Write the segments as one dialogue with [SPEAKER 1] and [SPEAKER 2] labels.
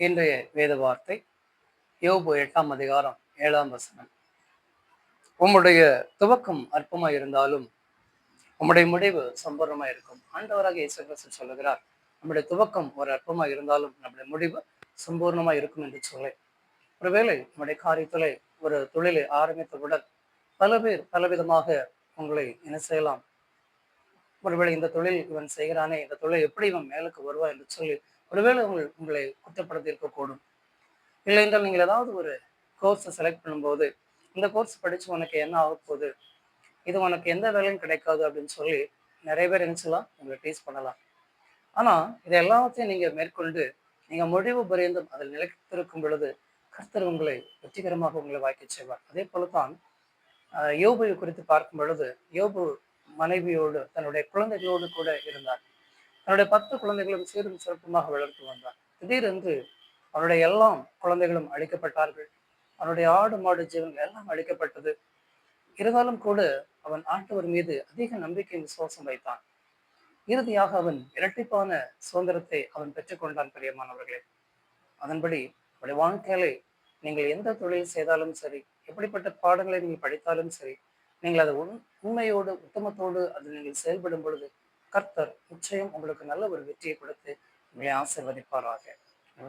[SPEAKER 1] இன்றைய வேத வார்த்தை யோபு 8ஆம் அதிகாரம் 7ஆம் வசனம். உம்முடைய துவக்கம் அற்பமாய் இருந்தாலும் உம்முடைய முடிவு சம்பூர்ணமாய் இருக்கும். ஆண்டவராக இயேசு கிறிஸ்து சொல்லுகிறார், நம்முடைய துவக்கம் ஒரு அற்பமாய் இருந்தாலும் நம்முடைய முடிவு சம்பூர்ணமாய் இருக்கும் என்று சொல்லி. ஒருவேளை நம்முடைய காரியத்திலே ஒரு தொழிலை ஆரம்பித்தவுடன் பல பேர் பலவிதமாக உங்களை என்ன செய்யலாம். ஒருவேளை இந்த தொழில் இவன் செய்கிறானே, இந்த தொழில் எப்படி இவன் மேலுக்கு வருவா என்று சொல்லி ஒருவேளை உங்களை குற்றப்படுத்தி இருக்கக்கூடும். இல்லை என்றால் நீங்கள் ஏதாவது ஒரு கோர்ஸை செலக்ட் பண்ணும்போது, இந்த கோர்ஸ் படிச்சு உனக்கு என்ன ஆக போகுது, இது உனக்கு எந்த வேலையும் கிடைக்காது அப்படின்னு சொல்லி நிறைய பேர் நினைச்சலாம் உங்களை டீஸ் பண்ணலாம். ஆனா இது எல்லாத்தையும் நீங்க மேற்கொண்டு நீங்க முடிவு பரியந்தம் அதில் நிலைத்திருக்கும் பொழுது கர்த்தர் உங்களை வெற்றிகரமாக உங்களை வாய்க்க செய்வார். அதே போலத்தான் யோபுவை குறித்து பார்க்கும் பொழுது, யோபு மனைவியோடு தன்னுடைய குழந்தைகளோடு கூட இருந்தார். தன்னுடைய 10 குழந்தைகளும் சீரும் சிறப்புமாக வளர்த்து வந்தார். திடீரென்று அவனுடைய எல்லாம் குழந்தைகளும் அழிக்கப்பட்டார்கள். அவனுடைய ஆடு மாடு ஜீவன்கள் எல்லாம் அழிக்கப்பட்டது. இருந்தாலும் கூட அவன் ஆண்டவர் மீது அதிக நம்பிக்கை விசுவாசம் வைத்தான். இறுதியாக அவன் இரட்டிப்பான சுதந்திரத்தை அவன் பெற்றுக்கொண்டான். பிரியமானவர்களே, அதன்படி அவருடைய வாழ்க்கையிலே நீங்கள் எந்த தொழில் செய்தாலும் சரி, எப்படிப்பட்ட பாடங்களை நீங்கள் படித்தாலும் சரி, நீங்கள் அதை உண்மையோடு உத்தமத்தோடு அதில் நீங்கள் செயல்படும் பொழுது கர்த்தர் நிச்சயம் உங்களுக்கு நல்ல ஒரு வெற்றியை கொடுத்து உங்களை ஆசீர்வதிப்பாராக.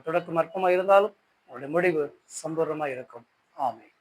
[SPEAKER 1] தொடக்கம் அற்பமாக இருந்தாலும் உங்களுடைய முடிவு சம்பூர்ணமாக இருக்கும். ஆமென்.